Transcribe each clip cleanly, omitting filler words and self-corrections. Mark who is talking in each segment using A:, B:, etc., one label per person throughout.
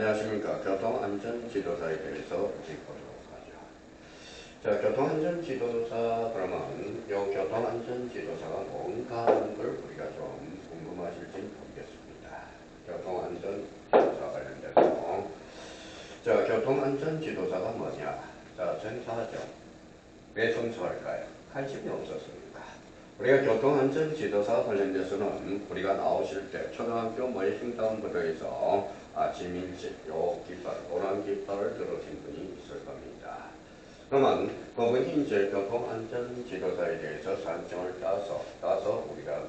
A: 안녕하십니까. 교통안전지도사에 대해서 보도록 하죠. 자, 교통안전지도사 그러면 이 교통안전지도사가 뭔가 하는 걸 우리가 좀 궁금하실지 모르겠습니다. 교통안전지도사 관련돼서 자, 교통안전지도사가 뭐냐? 자, 생사하죠. 왜 생소할까요? 관심이 없었습니다. 우리가 교통안전지도사 관련돼서는 우리가 나오실 때 초등학교 횡단부도에서 아침 일찍 요 깃발, 노란 깃발을 들으신 분이 있을 겁니다. 그러면 그분이 이제 교통안전지도사에 대해서 산정을 따서 우리가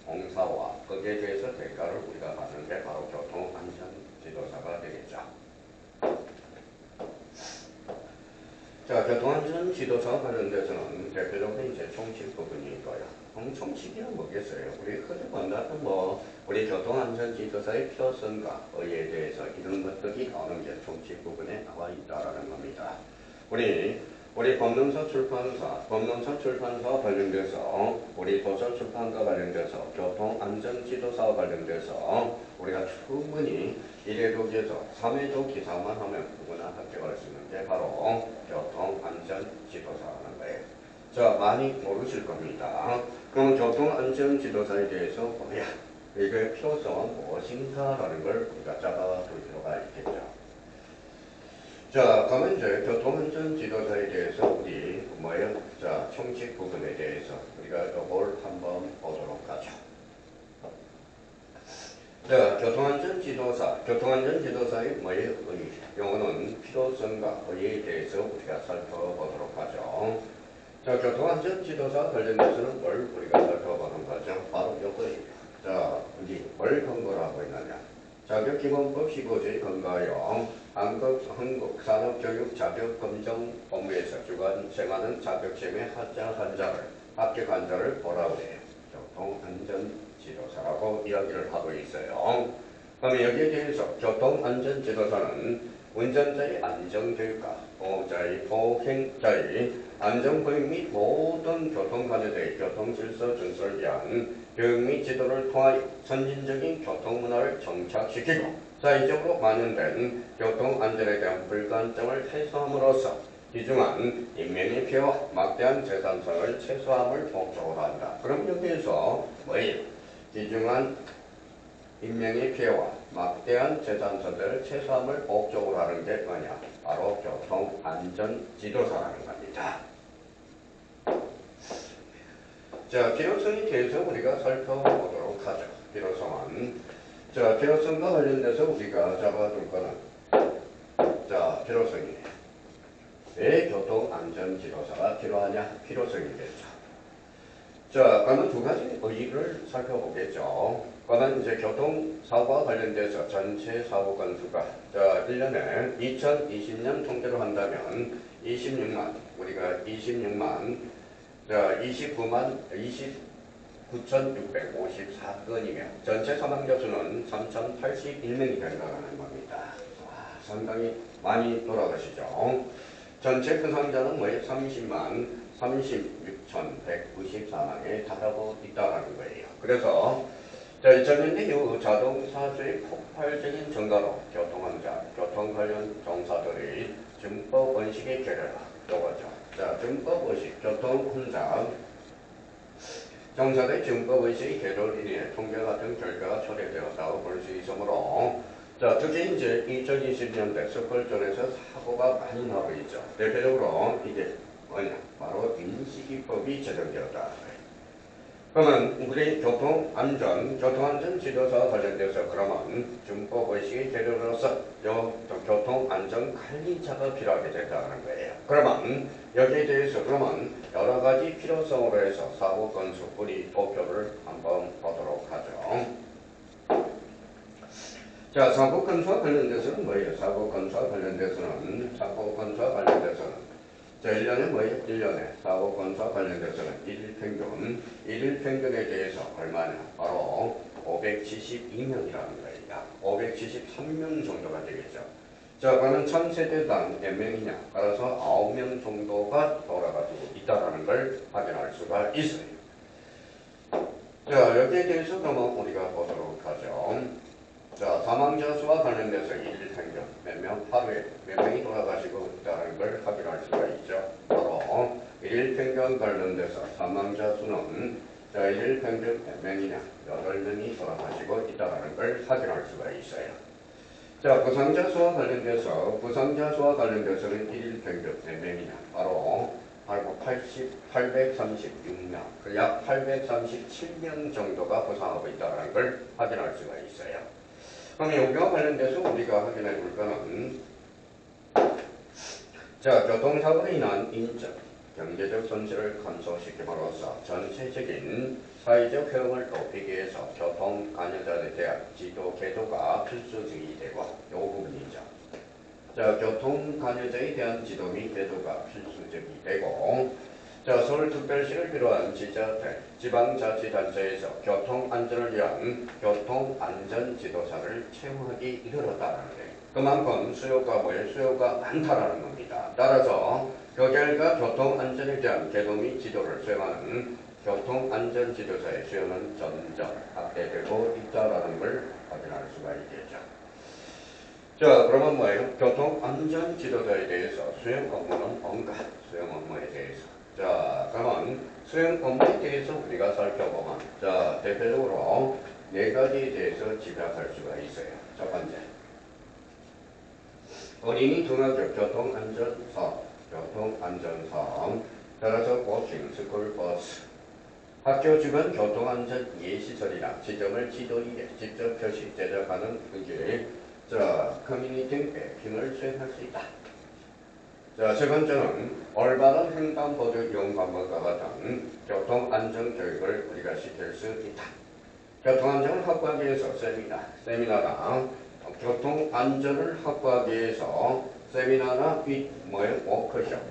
A: 공사와 거기에 대해서 대가를 우리가 받는 게 바로 교통안전지도사가 되겠죠. 자, 교통안전지도사 관련돼서는 대표적으로 이제 총칙 부분이 있고요. 총칙이란 뭐겠어요? 우리 흔히 만나는 우리 교통안전지도사의 필요성과 의의에 대해서 이런 것들이 나오는 게 총칙 부분에 나와 있다라는 겁니다. 우리 법론사 출판사 관련돼서 우리 도서출판과 관련돼서 교통안전지도사와 관련돼서 우리가 충분히 1회독에서 3회독 기사만 하면 누구나 합격할 수 있는 게 바로 교통안전지도사라는 거예요. 자, 많이 모르실 겁니다. 그럼 교통안전지도사에 대해서 뭐야? 이게 필요성은 무엇인가라는 걸 우리가 잡아둘 필요가 있겠죠. 자, 그러면 이제 교통안전지도사에 대해서 우리 자, 총칙 부분에 대해서 우리가 이걸 한번 보도록 하죠. 자, 교통안전지도사의 용어는 필요성과 의의에 대해서 우리가 살펴보도록 하죠. 자, 교통안전지도사 관련해서는 뭘 우리가 살펴보는 거죠? 바로 이거예요. 자, 우리 뭘 근거로 하고 있느냐? 자격기본법 15조의 근거하여 한국산업교육자격검정본부에서 주관생하는 자격시험에 합격한 자를 뭐라 그래요? 교통안전지도사라고 이야기를 하고 있어요. 그러면 여기에 대해서 교통안전지도사는 운전자의 안전교육과 보행자의 안전교육 및 모든 교통관여자의 교통질서 준수를 위한 교육 및 지도를 통하여 선진적인 교통문화를 정착시키고 사회적으로 반영된 교통안전에 대한 불안정을 해소함으로써 귀중한 인명의 피해와 막대한 재산상을 최소함을 목적으로 한다. 그럼 여기에서 뭐예요? 귀중한 인명의 피해와 막대한 재산상을 최소함을 목적으로 하는 게 뭐냐? 바로 교통안전지도사라는 겁니다. 자, 필요성에 대해서 우리가 살펴보도록 하죠. 자, 필요성과 관련돼서 우리가 잡아둘 거는 자, 필요성이에요. 왜 교통안전지도사가 필요하냐? 필요성이겠죠. 자, 그러면 두 가지 의의를 살펴보겠죠. 그러면 이제 교통사고와 관련돼서 전체 사고 건수가 자, 1년에 2020년 통계로 한다면 26만 자, 29,654건이며 전체 사망자 수는 3,081명이 된다는 겁니다. 와, 상당히 많이 돌아가시죠. 전체 부상자는 36,194명에 달하고 있다는 거예요. 그래서 2000년대 이후 자동차주의 폭발적인 증가로 교통 관련 종사들의 준법 원칙의 개를 요거죠. 자, 준법의식, 교통훈장, 종사의 준법의식의 개로로 인해 통계 같은 결과가 초래되었다고 볼 수 있으므로 자, 특히 이제 2020년대 서울권에서 사고가 많이 나고 있죠. 대표적으로 이게 뭐냐? 바로 인식기법이 제정되었다. 그러면 우리 교통안전지도사와 관련돼서 그러면 준법의식의 개로로서 교통안전관리자가 필요하게 된다는 거예요. 그러면 여기에 대해서 그러면 여러 가지 필요성으로 해서 사고 건수 우리 도표를 한번 보도록 하죠. 자, 사고 건수와 관련돼서는 뭐예요? 사고 건수와 관련돼서는 자, 1년에 뭐예요? 1년에 사고 건수와 관련돼서는 일일 평균에 대해서 얼마냐? 바로 572명이라는 거예요. 약 573명 정도가 되겠죠. 자, 그러면 1000세대당 몇 명이냐? 따라서 9명 정도가 돌아가지고 있다는 걸 확인할 수가 있어요. 자, 여기에 대해서 그러면 우리가 보도록 하죠. 자, 사망자 수와 관련돼서 일일 평균 몇 명, 하루에 몇 명이 돌아가시고 있다는 걸 확인할 수가 있죠. 바로 일일 평균 관련돼서 사망자 수는 자, 일일 평균 몇 명이냐, 8명이 돌아가시고 있다는 걸 확인할 수가 있어요. 자, 부상자 수와 관련돼서는 일일 평균 몇 명이냐, 바로 836명, 약 837명 정도가 부상하고 있다는 걸 확인할 수가 있어요. 그럼 여기와 관련돼서 우리가 확인해 볼 거는 자, 교통사고로 인한 인적, 경제적 손실을 감소시킴으로써 전체적인 사회적 효용을 높이기 위해서 교통 관여자에 대한 지도 개도가 필수적이 되고 이 부분이죠. 자, 교통 관여자에 대한 지도 및 개도가 필수적이 되고 자, 서울특별시를 비롯한 지방자치단체에서 교통안전을 위한 교통안전지도사를 채용하기 이르렀다는 거예요. 그만큼 수요가 많다라는 겁니다. 따라서 그 결과 교통안전에 대한 개도 및 지도를 수행하는 교통안전지도사의 수요는 점점 확대되고 있다는 걸 확인할 수가 있겠죠. 자, 그러면 뭐예요? 교통안전지도자에 대해서 수행 업무는 뭔가? 수행 업무에 대해서. 자, 그러면 수행 업무에 대해서 우리가 살펴보면 자, 대표적으로 4가지에 대해서 집약할 수가 있어요. 첫 번째, 어린이 중학교 교통안전사업, 따라서 워킹, 스쿨버스, 학교 주변 교통안전 예시설이나 지점을 지도 위에 직접 표시, 제작하는 의제, 자, 커뮤니티 매핑을 수행할 수 있다. 자, 세 번째는 올바른 횡단보도 이용 방법과 같은 교통안전교육을 우리가 시킬 수 있다. 교통안전을 확보하기 위해서 세미나나 교통안전을 확보하기 위해서 세미나나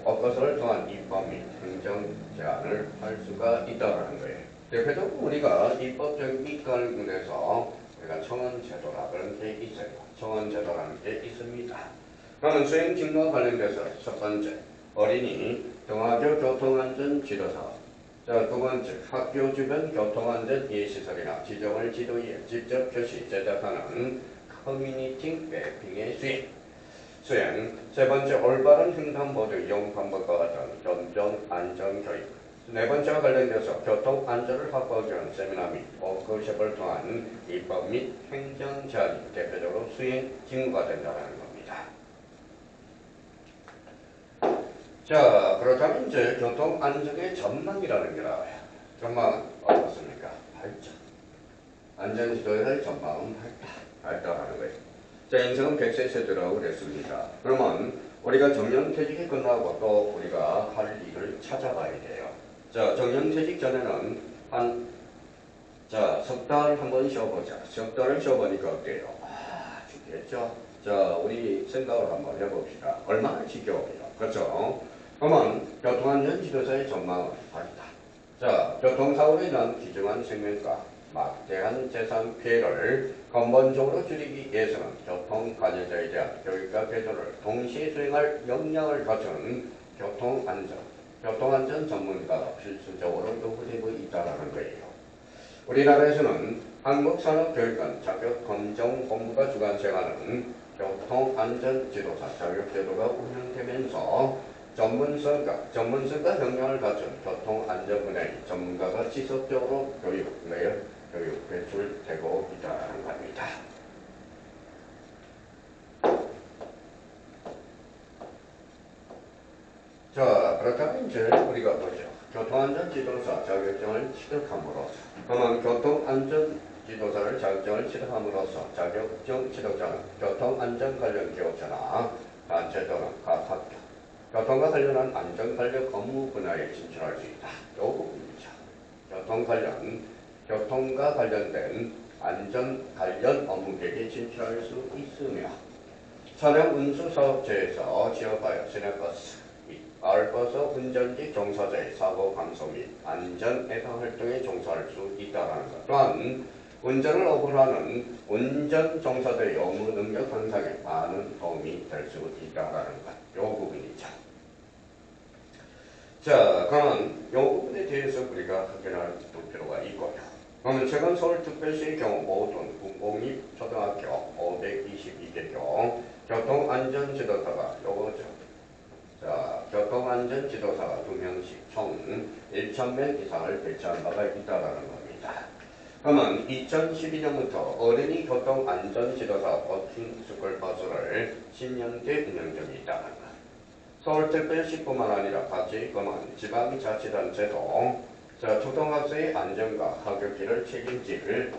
A: 워크숍을 통한 입법 및 행정 제안을 할 수가 있다는 거예요. 대표적으로 우리가 입법적 입관군에서 우리가 청원제도라 그런 게 있어요. 청원제도라는 게 있습니다. 그러면 수행 직무와 관련돼서 첫 번째, 어린이 중학교 교통안전 지도사업. 자, 두 번째, 학교 주변 교통안전 예시설이나 지정을 지도 위에 직접 표시 제작하는 커뮤니티 매핑의 수행. 세 번째, 올바른 횡단보도 이용 방법과 같은 교통안전교육. 네 번째와 관련돼서 교통안전을 확보하기 위한 세미나 및 워크숍을 통한 입법 및 행정 제안이 대표적으로 수행 직무가 된다는 겁니다. 자, 그렇다면 이제 교통안전의 전망이라는 게 나와요. 전망은 어떻습니까? 밝죠. 안전지도의 전망은 밝다라는 거예요. 자, 인생은 100세 세대라고 그랬습니다. 그러면 우리가 정년퇴직이 끝나고 또 우리가 할 일을 찾아봐야 돼요. 자, 정년퇴직 전에는 석 달 한번 쉬어보자. 석 달을 쉬어보니까 어때요? 죽겠죠? 자, 우리 생각을 한번 해봅시다. 얼마나 지겨워요. 그렇죠? 그러면 교통안전 지도사의 전망은 밝다. 자, 교통사고로 인한 귀중한 생명과 막대한 재산 피해를 근본적으로 줄이기 위해서는 교통관여자에 대한 교육과 개조를 동시에 수행할 역량을 갖춘 교통안전 전문가가 필수적으로 요구되고 있다는 거예요. 우리나라에서는 한국산업교육관 자격검정본부가 주관수행하는 교통안전지도사 자격제도가 운영되면서 전문성과 역량을 갖춘 교통안전 분야의 전문가가 지속적으로 교육 배출되고 있다는 겁니다. 자, 그렇다면 이제 우리가 보죠. 교통안전지도사 자격증을 취득함으로써, 그러면 교통안전지도사를 자격증을 취득함으로써 자격증 취득자는 교통안전 관련 기업체나 단체 또는 각 학교, 교통과 관련한 안전 관련 업무 분야에 진출할 수 있다. 이 부분이죠. 교통과 관련된 안전 관련 업무계에 진출할 수 있으며, 차량 운수 사업체에서 취업하여 시내버스, 마을버스 운전직 종사자의 사고 감소 및 안전 예방 활동에 종사할 수 있다는 것. 또한 운전을 어불하는 운전 종사자의 업무 능력 향상에 많은 도움이 될 수 있다는 것. 이 부분이죠. 자, 그러면 이 부분에 대해서 우리가 확인할 필요가 있고요. 그러면 최근 서울특별시의 경우 모든 공공립초등학교 522개 중 교통안전지도사가 요거죠. 자, 교통안전지도사가 2명씩 총 1,000명 이상을 배치한 바가 있다라는 겁니다. 그러면 2012년부터 어린이 교통안전지도사 워킹 스쿨버스를 10년째 운영 중에 있다는 것. 서울특별시뿐만 아니라 같이 그러면 지방자치단체도 초등학생의 안전과 하굣길을 책임질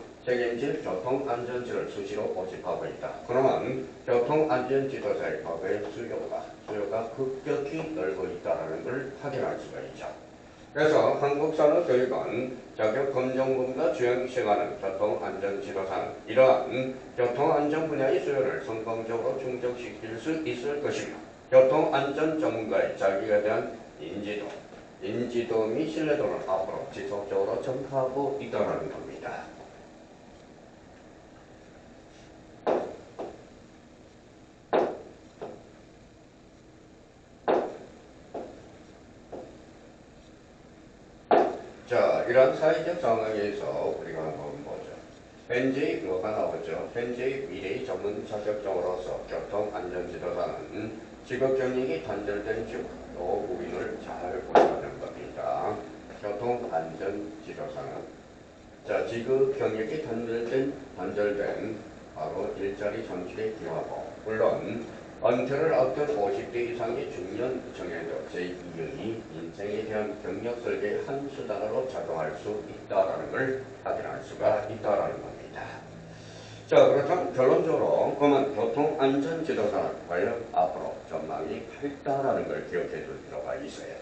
A: 교통안전지를 수시로 모집하고 있다. 그러면 교통안전지도사의 과거의 수요가 급격히 늘고 있다는 걸 확인할 수가 있죠. 그래서 한국산업교육원 자격검정검사 주행 시행하는 교통안전지도사는 이러한 교통안전 분야의 수요를 성공적으로 충족시킬 수 있을 것이며 교통안전 전문가의 자기에 대한 인지도 및 신뢰도를 앞으로 지속적으로 증가하고 있다는 겁니다. 자, 이런 사회적 상황에서 우리가 한번 보죠. 현재의 뭐가 나오죠? 현재의 미래의 전문 자격증으로서 교통안전지도사는 직업 경력이 단절된 즉 노후인을 잘 보호하는 겁니다. 교통안전지도사는 자, 직업 경력이 단절된 바로 일자리 창출에 기여하고 물론 은퇴를 앞둔 50대 이상의 중년층에도 제2의 인생에 대한 경력 설계의 한 수단으로 작용할 수 있다는 걸 확인할 수가 있다는 겁니다. 자, 그렇다면 결론적으로 그러면 교통안전지도사는 과연 앞으로 전망이 밝다라는 걸 기억해 둘 필요가 있어요.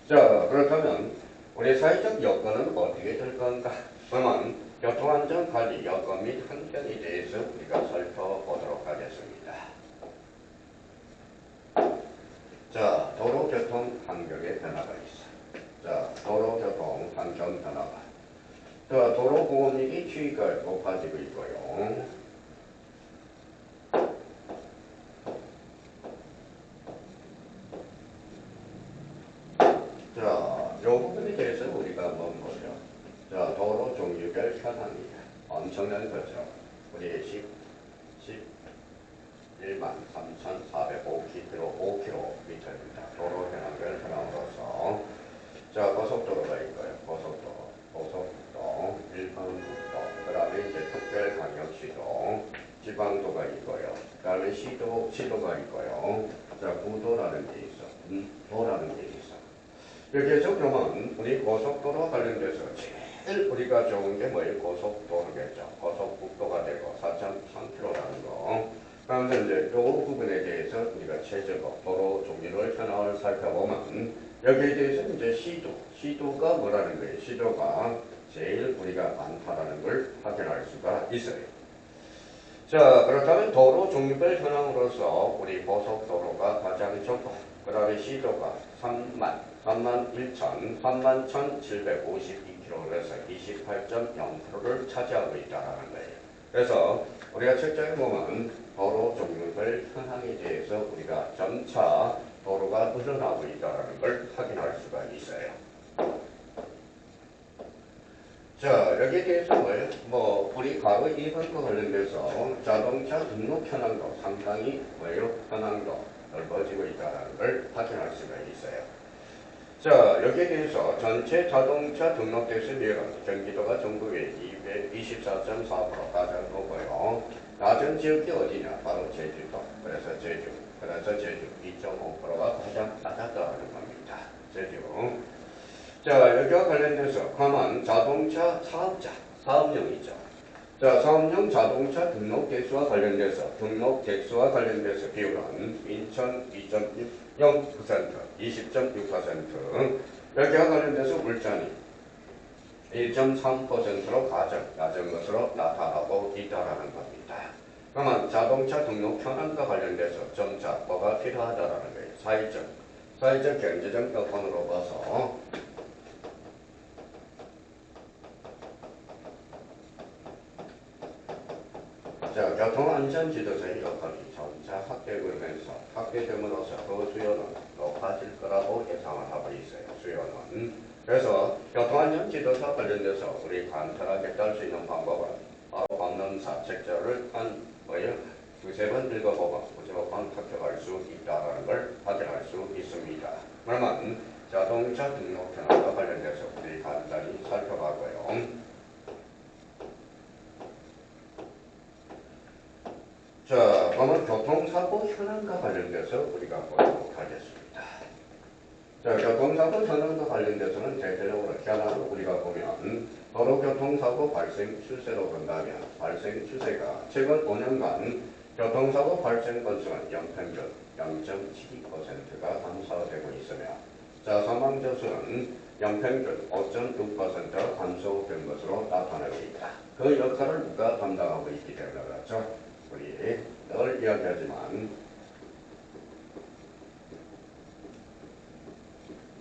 A: 자, 그렇다면 우리 사회적 여건은 어떻게 될 건가? 그러면 교통안전관리 여건 및 환경에 대해서 우리가 살펴보도록 하겠습니다. 자, 도로교통 환경의 변화가 있어. 자, 도로교통 환경 변화가. 자, 도로보험력이 추이가 높아지고 있고요. 자, 요 부분에 대해서 우리가 한번 보죠. 자, 도로 종류별 현황이 엄청난 거죠. 우리 11,3,405km입니다. 도로 현황별 현황으로서 자, 고속도로가 있고요. 고속도, 일반국도, 그 다음에 이제 특별광역시도, 지방도가 있고요. 그 다음에 시도가 있고요. 자, 구도라는 게 있어. 도라는 게 있어. 여기에서 그러면 우리 고속도로 관련돼서 제일 우리가 좋은 게 뭐예요? 고속도로겠죠. 고속국도가 되고 4.3km라는 거. 그런데 이제 이 부분에 대해서 우리가 최저고 도로 종류를 현황을 살펴보면 여기에 대해서 이제 시도가 뭐라는 거예요? 시도가 제일 우리가 많다라는 걸 확인할 수가 있어요. 자, 그렇다면 도로 종류별 현황으로서 우리 고속도로가 가장 적고 그 다음에 시도가 31,752km에서 28.0%를 차지하고 있다는 거예요. 그래서 우리가 책자에 보면 도로 종류별 현황에 대해서 우리가 점차 도로가 늘어나고 있다는 걸 확인할 수가 있어요. 자, 여기에 대해서 뭐예요? 우리 과거 이번과 관련돼서 자동차 등록 현황도 상당히 현황도 넓어지고 있다는 걸 확인할 수가 있어요. 자, 여기에 대해서 전체 자동차 등록 대수 비율은 경기도가 전국의 224.4% 가장 높고요. 낮은 지역이 어디냐? 바로 제주도. 그래서 제주 2.5%가 가장 낮았다는 겁니다. 제주. 자, 여기와 관련돼서 가만 자동차 사업자, 사업용이죠. 자, 사업용 자동차 등록 대수와 관련돼서 비율은 인천 2.0%, 20.6%, 여기와 관련돼서 울산이 1.3%로 가장 낮은 것으로 나타나고 있다는 겁니다. 그러면 자동차 등록 현황과 관련돼서 점차 뭐가 필요하다는 거예요. 사회적 경제적 여건으로 봐서 자, 교통안전지도사의 역할이 점차 확대됨으로써 그 수요는 높아질 거라고 예상을 하고 있어요. 수요는. 그래서 교통안전지도사 관련돼서 우리 간단하게 딸 수 있는 방법은 바로 관문사 책자를 한 두세 번 읽어보고 무조건 합격할 수 있다는 걸 확인할 수 있습니다. 그러면 자동차 등록번호와 관련돼서 우리 간단히 살펴봐고요. 자, 그러면 교통사고 현황과 관련돼서 우리가 보도록 하겠습니다. 자, 교통사고 현황과 관련돼서는 대체적으로 현황을 우리가 보면 도로교통사고 발생 추세로 본다면 발생 추세가 최근 5년간 교통사고 발생 건수는 연평균 0.72%가 감소되고 있으며 자, 사망자 수는 연평균 5.6%가 감소된 것으로 나타나고 있다. 그 역할을 누가 담당하고 있기 때문에 그렇죠. 우리 늘 이야기하지만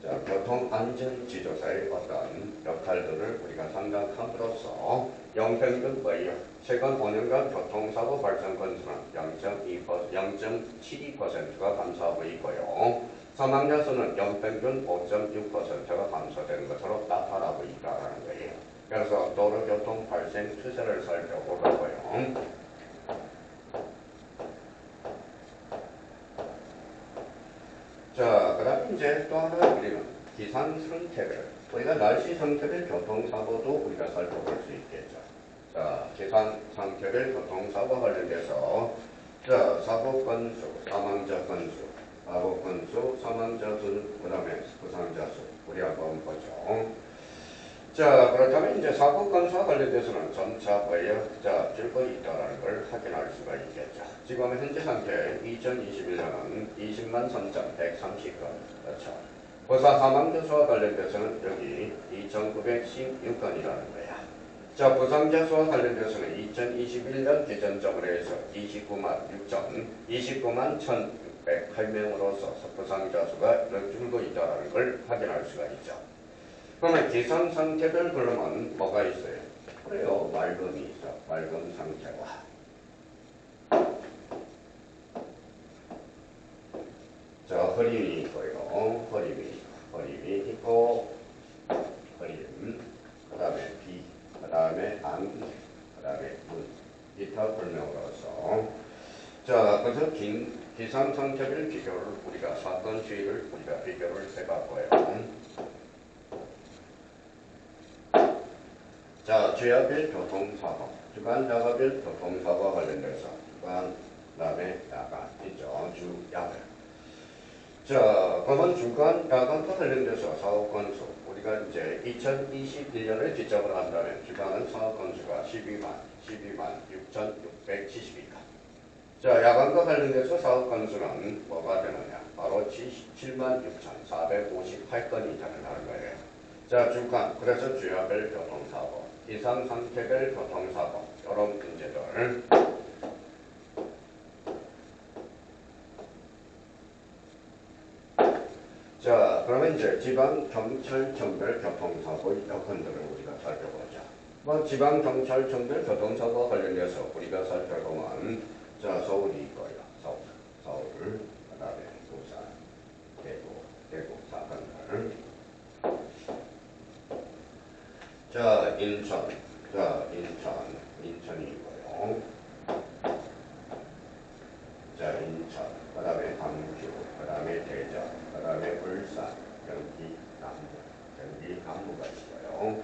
A: 자, 교통안전지도사의 어떤 역할들을 우리가 생각함으로써 연평균의 최근 5년간 교통사고 발생 건수는 0.72%가 감소하고 있고요. 사망자 수는 연평균 5.6%가 감소된 것으로 나타나고 있다는 거예요. 그래서 도로교통 발생 추세를 살펴보고요. 자, 그 다음에 이제 또 하나 우리는 기상 상태별, 우리가 날씨 상태별 교통사고도 우리가 살펴볼 수 있겠죠. 자, 기상 상태별 교통사고 관련돼서 자, 사고 건수, 사망자 건수, 사고 건수, 사망자 수, 그 다음에 부상자 수, 우리 한번 보죠. 자, 그렇다면 이제 사고 건수와 관련돼서는 점차 자, 줄고 있다는 걸 확인할 수가 있겠죠. 지금 현재 상태 2021년은 20만 3,130건. 그렇죠. 부사 사망자 수와 관련돼서는 여기 2,916건이라는 거야. 자, 부상자 수와 관련돼서는 2021년 기준점으로 해서 29만 1,608명으로서 부상자 수가 줄고 있다는 걸 확인할 수가 있죠. 그러면 기상 상태별 그러면 뭐가 있어요? 그래요. 맑음이 있어. 맑음 상태와. 자, 흐림이 있고요. 흐림이 있고, 흐림, 그 다음에 비, 그 다음에 안개, 그 다음에 문. 이타 설명으로서. 자, 그래서 기상 상태별 비교를 우리가 사건 주의를 우리가 비교를 해봤고요. 자, 주야별 교통사고, 주간야가별 교통사고와 관련돼서 주간, 그 다음에 야간 있죠. 주야별. 자, 그러면 주간, 야간과 관련돼서 사고 건수, 우리가 이제 2021년을 기점으로 한다면 주간은 사고 건수가 12만 6,672건. 자, 야간과 관련돼서 사고 건수는 뭐가 되느냐? 바로 77만 6,458건이 되는 거예요. 자, 주간, 그래서 주야별 교통사고, 기상 상태별 교통사고, 이런 문제들. 자, 그러면 이제 지방경찰청별 교통사고의 여건들을 우리가 살펴보자. 뭐 지방경찰청별 교통사고와 관련해서 우리가 살펴보면 자, 서울이 있고요. 서울, 그 다음에 부산, 대구 사건들. 자, 인천이고요. 자, 인천, 그 다음에 광주, 그 다음에 대전, 그 다음에 울산, 경기, 남부가 있어요.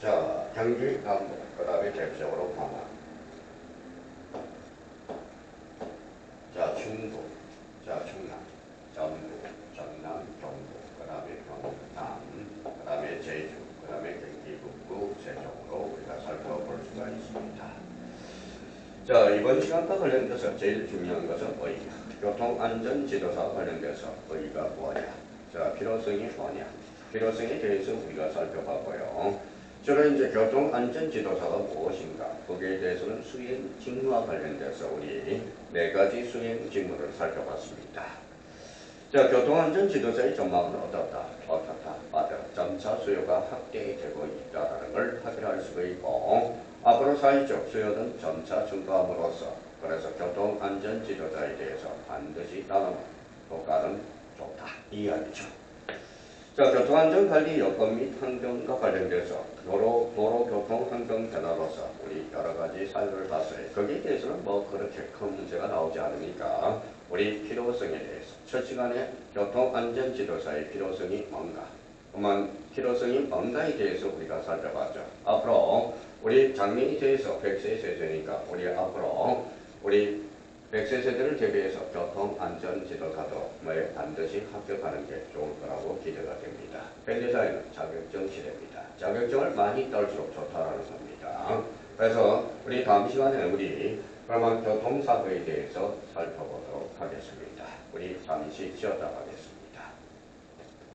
A: 자, 경기, 남부, 그 다음에 대표적으로 광안. 자, 충북, 자, 충남, 전남, 경북, 그 다음에 경남, 그 다음에 제주, 그 다음에 경기 북부, 세종으로 우리가 살펴볼 수가 있습니다. 자, 이번 시간과 관련돼서 제일 중요한 것은 의의, 교통안전지도사 관련돼서 의의가 뭐냐, 자, 필요성이 뭐냐, 필요성에 대해서 우리가 살펴봤고요. 주로 이제 교통안전지도사가 무엇인가, 거기에 대해서는 수행 직무와 관련돼서 우리 4가지 수행 직무를 살펴봤습니다. 자, 교통안전지도사의 전망은 어떻다? 점차 수요가 확대되고 있다는 있다는 걸 확인할 수가 있고 앞으로 사회적 수요는 점차 증가함으로써 그래서 교통안전지도자에 대해서 반드시 나누는 효과는 좋다. 이 이야기죠. 자, 교통안전관리 여건 및 환경과 관련돼서 도로교통 환경 변화로서 우리 여러 가지 사유를 봤어요. 거기에 대해서는 뭐 그렇게 큰 문제가 나오지 않으니까 우리 필요성에 대해서 첫 시간에 교통안전지도사의 필요성이 뭔가 그러면 필요성이 뭔가에 대해서 우리가 살펴봤죠. 앞으로 우리 장래에 대해서 100세 세대니까 우리 앞으로 우리 100세 세대를 대비해서 교통안전지도사도 반드시 합격하는 게 좋을 거라고 기대가 됩니다. 현대사회는 자격증 시대입니다. 자격증을 많이 딸수록 좋다라는 겁니다. 그래서 우리 다음 시간에 우리 그러면 교통사고에 대해서 살펴보도록 하겠습니다. 우리 잠시 쉬었다 가겠습니다.